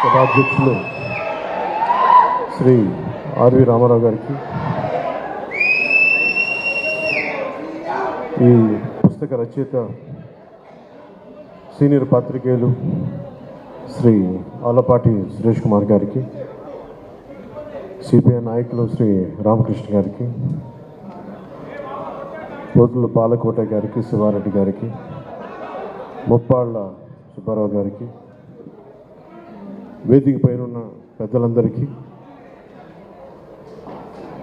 సభాధ్యక్షులు శ్రీ ఆర్వి రామారావు గారికి, ఈ పుస్తక రచయిత సీనియర్ పాత్రికేయులు శ్రీ ఆలపాటి సురేష్ కుమార్ గారికి, సిపిఐ నాయకులు శ్రీ రామకృష్ణ గారికి, పోతుల బాలకోట గారికి, శివారెడ్డి గారికి, ముప్పాళ్ళ సుబ్బారావు గారికి, వేదిక పైన పెద్దలందరికీ,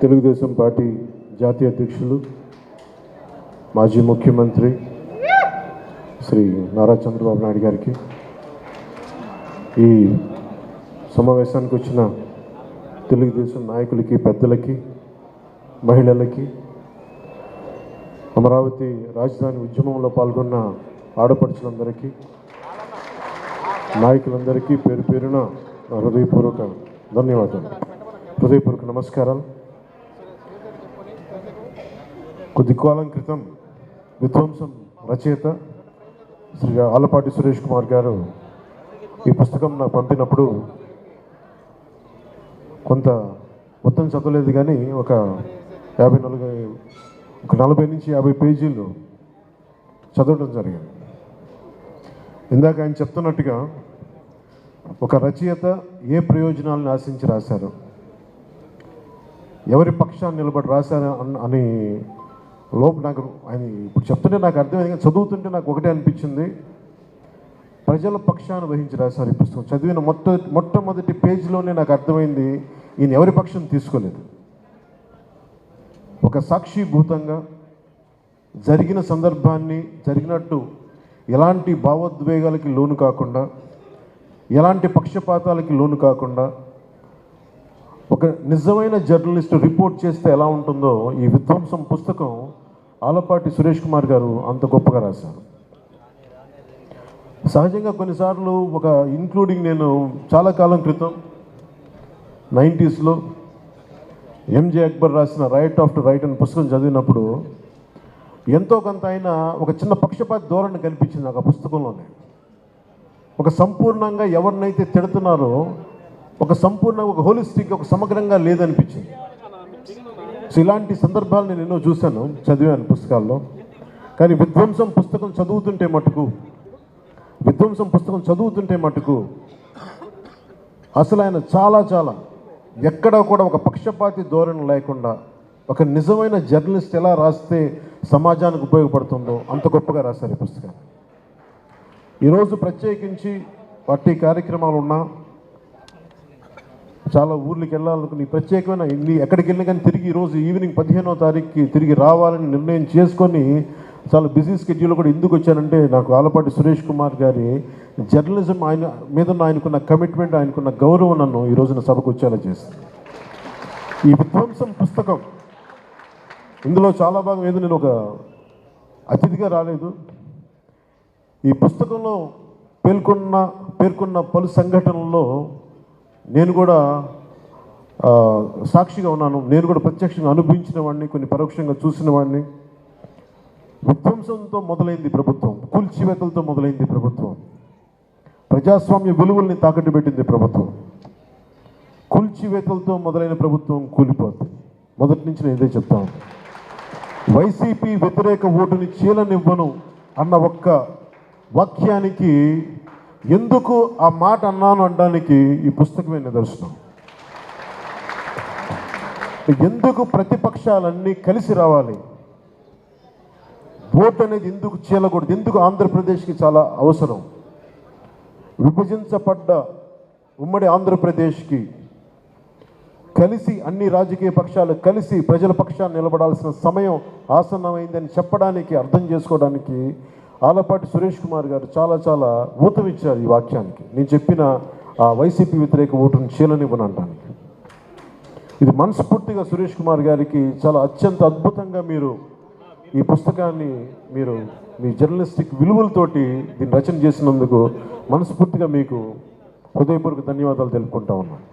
తెలుగుదేశం పార్టీ జాతీయ అధ్యక్షులు మాజీ ముఖ్యమంత్రి శ్రీ నారా చంద్రబాబు నాయుడు గారికి, ఈ సమావేశానికి వచ్చిన తెలుగుదేశం నాయకులకి, పెద్దలకి, మహిళలకి, అమరావతి రాజధాని ఉద్యమంలో పాల్గొన్న ఆడపడుచులందరికీ, నాయకులందరికీ పేరు పేరున హృదయపూర్వక ధన్యవాదాలు, హృదయపూర్వక నమస్కారాలు. కొద్ది కాలం క్రితం విధ్వంసం రచయిత శ్రీ ఆలపాటి సురేష్ కుమార్ గారు ఈ పుస్తకం నాకు పంపినప్పుడు కొంత మొత్తం చదవలేదు, కానీ ఒక 40 నుంచి 50 పేజీలు చదవడం జరిగింది. ఇందాక ఆయన చెప్తున్నట్టుగా ఒక రచయిత ఏ ప్రయోజనాలను ఆశించి రాశారు, ఎవరి పక్షాన్ని నిలబడి రాశారు అని నాకు ఆయన ఇప్పుడు చెప్తుంటే నాకు అర్థమైంది, కానీ చదువుతుంటే నాకు ఒకటే అనిపించింది, ప్రజల పక్షాన్ని వహించి రాశారు ఈ పుస్తకం. చదివిన మొట్టమొదటి పేజీలోనే నాకు అర్థమైంది, ఈయన ఎవరి పక్షం తీసుకోలేదు. ఒక సాక్షిభూతంగా జరిగిన సందర్భాన్ని జరిగినట్టు ఎలాంటి భావోద్వేగాలకి లోను కాకుండా, ఎలాంటి పక్షపాతాలకి లోను కాకుండా, ఒక నిజమైన జర్నలిస్టు రిపోర్ట్ చేస్తే ఎలా ఉంటుందో ఈ విధ్వంసం పుస్తకం ఆలపాటి సురేష్ కుమార్ గారు అంత గొప్పగా రాశారు. సహజంగా కొన్నిసార్లు ఇంక్లూడింగ్ నేను చాలా కాలం క్రితం 90s ఎంజే అక్బర్ రాసిన రైట్ ఆఫ్టర్ రైట్ అనే పుస్తకం చదివినప్పుడు ఎంతో కొంత ఆయన ఒక చిన్న పక్షపాత ధోరణి కనిపించింది నాకు ఆ పుస్తకంలోనే. ఒక సంపూర్ణంగా ఎవరినైతే తిడుతున్నారో సంపూర్ణంగా ఒక హోలిస్టిక్, ఒక సమగ్రంగా లేదనిపించింది. సో ఇలాంటి సందర్భాలు నేను ఎన్నో చూశాను, చదివాను పుస్తకాల్లో. కానీ విధ్వంసం పుస్తకం చదువుతుంటే మటుకు అసలు ఆయన చాలా ఎక్కడా కూడా ఒక పక్షపాతి ధోరణి లేకుండా, ఒక నిజమైన జర్నలిస్ట్ ఎలా రాస్తే సమాజానికి ఉపయోగపడుతుందో అంత గొప్పగా రాశారు ఈ పుస్తకాన్ని. ఈరోజు ప్రత్యేకించి పార్టీ కార్యక్రమాలు ఉన్నా, చాలా ఊర్లకి వెళ్ళాలనుకుని ప్రత్యేకమైన ఎక్కడికి వెళ్ళినా కానీ తిరిగి ఈరోజు ఈవినింగ్ 15వ తారీఖుకి తిరిగి రావాలని నిర్ణయం చేసుకొని చాలా బిజీ స్కెడ్యూల్ కూడా ఎందుకు వచ్చానంటే, నాకు ఆలపాటి సురేష్ కుమార్ గారి జర్నలిజం ఆయన మీద ఆయనకున్న కమిట్మెంట్, ఆయనకున్న గౌరవం నన్ను ఈ రోజున సభకు వచ్చేలా చేస్తుంది. ఈ విధ్వంసం పుస్తకం ఇందులో చాలా భాగం ఏదో నేను ఒక అతిథిగా రాలేదు. ఈ పుస్తకంలో పేర్కొన్న పలు సంఘటనల్లో నేను కూడా సాక్షిగా ఉన్నాను. నేను కూడా ప్రత్యక్షంగా అనుభవించిన వాడిని, కొన్ని పరోక్షంగా చూసిన వాడిని. విధ్వంసంతో మొదలైంది ప్రభుత్వం, కూల్చివేతలతో మొదలైంది ప్రభుత్వం, ప్రజాస్వామ్య విలువల్ని తాకట్టు పెట్టింది ప్రభుత్వం. కూల్చివేతలతో మొదలైన ప్రభుత్వం కూలిపోతుంది. మొదటి నుంచి నేను ఇదే చెప్తాను. వైసీపీ వ్యతిరేక ఓటుని చీలనివ్వను అన్న ఒక్క వాక్యానికి, ఎందుకు ఆ మాట అన్నాను అనడానికి ఈ పుస్తకమే నిదర్శనం. ఎందుకు ప్రతిపక్షాలన్నీ కలిసి రావాలి, ఓటు అనేది ఎందుకు చీలకూడదు, ఎందుకు ఆంధ్రప్రదేశ్కి చాలా అవసరం, విభజించబడ్డ ఉమ్మడి ఆంధ్రప్రదేశ్కి కలిసి అన్ని రాజకీయ పక్షాలు కలిసి ప్రజల పక్షాన్ని నిలబడాల్సిన సమయం ఆసన్నమైందని చెప్పడానికి, అర్థం చేసుకోవడానికి ఆలపాటి సురేష్ కుమార్ గారు చాలా ఊతమిచ్చారు ఈ వాక్యానికి. నేను చెప్పిన ఆ వైసీపీ వ్యతిరేక ఓటును చీలనివ్వనంటానికి. ఇది మనస్ఫూర్తిగా సురేష్ కుమార్ గారికి చాలా అత్యంత అద్భుతంగా ఈ పుస్తకాన్ని మీ జర్నలిస్టిక్ విలువలతోటి దీన్ని రచన చేసినందుకు మనస్ఫూర్తిగా మీకు హృదయపూర్వక ధన్యవాదాలు తెలుపుకుంటా ఉన్నాను.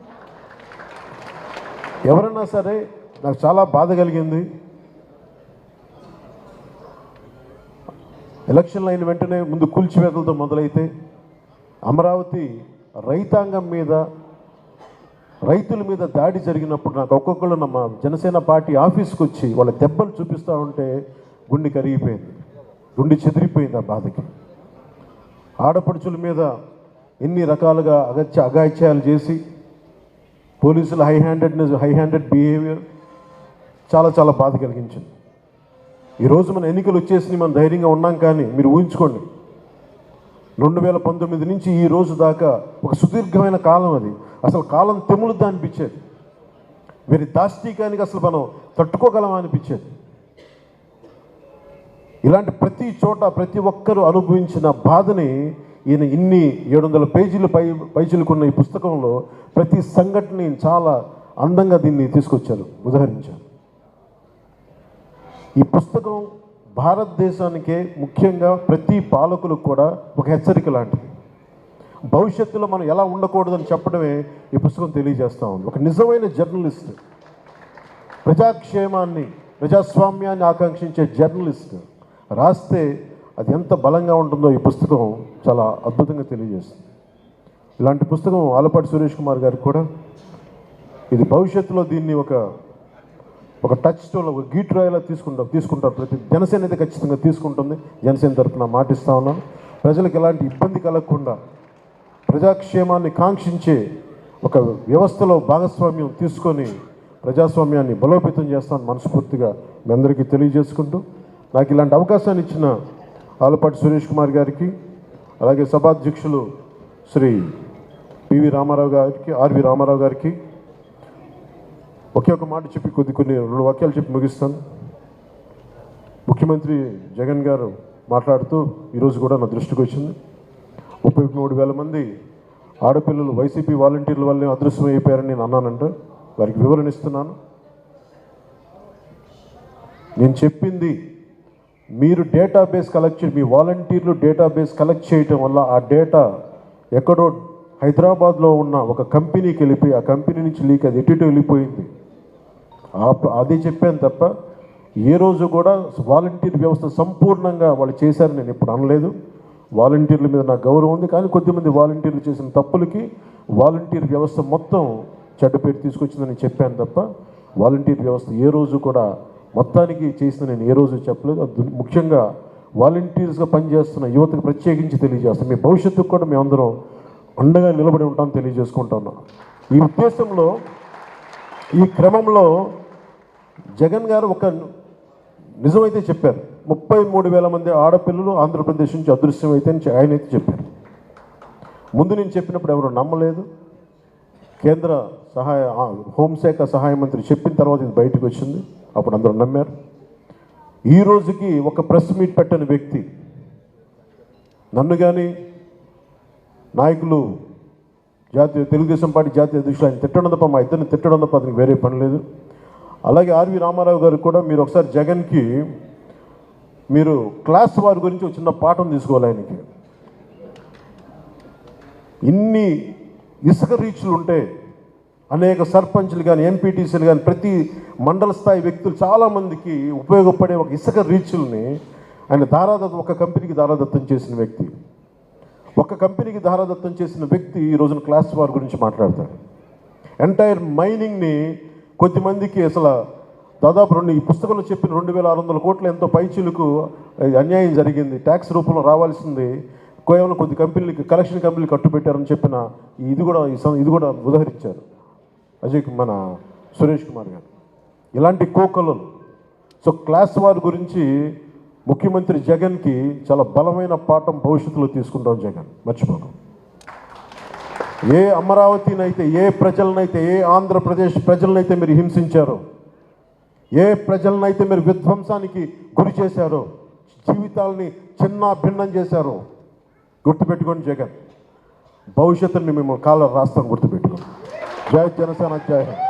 ఎవరన్నా సరే, నాకు చాలా బాధ కలిగింది. ఎలక్షన్లు అయిన వెంటనే ముందు కూల్చివేతలతో మొదలైతే అమరావతి రైతాంగం మీద, రైతుల మీద దాడి జరిగినప్పుడు నాకు ఒక్కొక్కరు మా జనసేన పార్టీ ఆఫీస్కి వచ్చి వాళ్ళ దెబ్బలు చూపిస్తూ ఉంటే గుండె కరిగిపోయింది, గుండె చెదిరిపోయింది ఆ బాధకి. ఆడపడుచుల మీద ఎన్ని రకాలుగా అగాయిత్యాలు చేసి పోలీసులు హై హ్యాండెడ్ బిహేవియర్ చాలా చాలా బాధ కలిగించింది. ఈరోజు మన ఎన్నికలు వచ్చేసి మనం ధైర్యంగా ఉన్నాం, కానీ మీరు ఊహించుకోండి 2019 నుంచి ఈ రోజు దాకా ఒక సుదీర్ఘమైన కాలం, అది అసలు కాలం తెములుద్దా అనిపించేది. వీరి దాష్టీకానికి అసలు మనం తట్టుకోగలమా అనిపించేది. ఇలాంటి ప్రతి చోట ప్రతి ఒక్కరూ అనుభవించిన బాధని ఈయన ఇన్ని 700 పేజీలు పైచిలుకున్న ఈ పుస్తకంలో ప్రతి సంఘటనని చాలా అందంగా దీన్ని తీసుకొచ్చారు, ఉదాహరించారు. ఈ పుస్తకం భారతదేశానికే, ముఖ్యంగా ప్రతి పాలకులకు కూడా ఒక హెచ్చరిక లాంటిది. భవిష్యత్తులో మనం ఎలా ఉండకూడదని చెప్పడమే ఈ పుస్తకం తెలియజేస్తూ ఉంది. ఒక నిజమైన జర్నలిస్ట్, ప్రజాక్షేమాన్ని, ప్రజాస్వామ్యాన్ని ఆకాంక్షించే జర్నలిస్ట్ రాస్తే అది ఎంత బలంగా ఉంటుందో ఈ పుస్తకం చాలా అద్భుతంగా తెలియజేస్తుంది. ఇలాంటి పుస్తకం ఆలపాటి సురేష్ కుమార్ గారికి కూడా ఇది భవిష్యత్తులో దీన్ని ఒక టచ్ స్టోన్, ఒక గీట్రాయిలా తీసుకుంటారు. ప్రతి జనసేన అయితే ఖచ్చితంగా తీసుకుంటుంది. జనసేన తరఫున మాటిస్తూ ఉన్నాను. ప్రజలకు ఎలాంటి ఇబ్బంది కలగకుండా ప్రజాక్షేమాన్ని కాంక్షించే ఒక వ్యవస్థలో భాగస్వామ్యం తీసుకొని ప్రజాస్వామ్యాన్ని బలోపేతం చేస్తామని మనస్ఫూర్తిగా మీ అందరికీ తెలియజేసుకుంటూ, నాకు ఇలాంటి అవకాశాన్ని ఇచ్చిన ఆలపాటి సురేష్ కుమార్ గారికి, అలాగే సభాధ్యక్షులు శ్రీ పివి రామారావు గారికి, ఆర్వి రామారావు గారికి ఒకే ఒక మాట చెప్పి కొన్ని 2 వాక్యాలు చెప్పి ముగిస్తాను. ముఖ్యమంత్రి జగన్ గారు మాట్లాడుతూ ఈరోజు కూడా నా దృష్టికి వచ్చింది, 33,000 మంది ఆడపిల్లలు వైసీపీ వాలంటీర్ల వల్లే అదృశ్యమైపోయారని నేను అన్నానంట. వారికి వివరణ ఇస్తున్నాను. నేను చెప్పింది మీరు డేటాబేస్ కలెక్ట్ మీ వాలంటీర్లు డేటాబేస్ కలెక్ట్ చేయటం వల్ల ఆ డేటా ఎక్కడో హైదరాబాద్లో ఉన్న ఒక కంపెనీకి వెళ్ళిపోయి ఆ కంపెనీ నుంచి లీక్ అది ఎటు వెళ్ళిపోయింది. అదే చెప్పాను తప్ప ఏ రోజు కూడా వాలంటీర్ వ్యవస్థ సంపూర్ణంగా వాళ్ళు చేశారని నేను ఇప్పుడు అనలేదు. వాలంటీర్ల మీద నాకు గౌరవం ఉంది, కానీ కొద్దిమంది వాలంటీర్లు చేసిన తప్పులకి వాలంటీర్ వ్యవస్థ మొత్తం చెడ్డ పేరు తీసుకొచ్చిందని చెప్పాను తప్ప వాలంటీర్ వ్యవస్థ ఏ రోజు కూడా మొత్తానికి చేసిన నేను ఏ రోజు చెప్పలేదు. అది ముఖ్యంగా వాలంటీర్స్గా పనిచేస్తున్న యువతకు ప్రత్యేకించి తెలియజేస్తాను. మీ భవిష్యత్తుకు కూడా మేమందరం అండగా నిలబడి ఉంటామని తెలియజేసుకుంటున్నాం. ఈ ఉద్దేశంలో, ఈ క్రమంలో జగన్ గారు ఒక నిజమైతే చెప్పారు. 33,000 మంది ఆడపిల్లలు ఆంధ్రప్రదేశ్ నుంచి అదృశ్యమైతే అని ఆయనైతే చెప్పారు. ముందు నేను చెప్పినప్పుడు ఎవరు నమ్మలేదు. కేంద్ర హోంశాఖ సహాయ మంత్రి చెప్పిన తర్వాత ఇది బయటకు వచ్చింది, అప్పుడు అందరూ నమ్మారు. ఈ రోజుకి ఒక ప్రెస్ మీట్ పెట్టని వ్యక్తి నన్ను కానీ నాయకులు తెలుగుదేశం పార్టీ జాతీయ అధ్యక్షులు ఆయన తిట్టడం తప్ప, మా ఇద్దరిని తిట్టడం తప్ప అతనికి వేరే పని లేదు. అలాగే ఆర్వి రామారావు గారు కూడా మీరు ఒకసారి జగన్కి మీరు క్లాస్ వారి గురించి ఒక చిన్న పాఠం తీసుకోవాలి. ఆయనకి ఇన్ని ఇసుక రీచ్లు ఉంటే అనేక సర్పంచ్లు కానీ ఎంపీటీసీలు కానీ ప్రతి మండల స్థాయి వ్యక్తులు చాలామందికి ఉపయోగపడే ఒక ఇసుక రీచ్ల్ని ఆయన ఒక కంపెనీకి దారాదత్తం చేసిన వ్యక్తి. ఒక కంపెనీకి దారాదత్తం చేసిన వ్యక్తి ఈ రోజున క్లాస్ వార్ గురించి మాట్లాడతాడు. ఎంటైర్ మైనింగ్ని కొద్దిమందికి అసలు దాదాపు ఈ పుస్తకంలో చెప్పిన 2,600 కోట్ల ఎంతో పైచీలకు అన్యాయం జరిగింది, ట్యాక్స్ రూపంలో రావాల్సింది కేవలం కొద్ది కంపెనీలకి, కలెక్షన్ కంపెనీలు కట్టుబెట్టారని చెప్పిన ఇది కూడా ఉదాహరించారు మన సురేష్ కుమార్ గారు. ఇలాంటి కోకలు. సో క్లాస్ వార్ గురించి ముఖ్యమంత్రి జగన్కి చాలా బలమైన పాఠం భవిష్యత్తులో తీసుకుంటాం. జగన్ మర్చిపోకు. ఏ అమరావతినైతే, ఏ ప్రజలనైతే, ఏ ఆంధ్రప్రదేశ్ ప్రజలనైతే మీరు హింసించారో, ఏ ప్రజలనైతే మీరు విధ్వంసానికి గురి చేశారో, జీవితాలని చిన్న భిన్నం చేశారో, గుర్తుపెట్టుకోండి జగన్. భవిష్యత్తుని మేము కాళ్ళ రాస్తాం, గుర్తుపెట్టుకోండి. జై జనసేన, జై హింద్.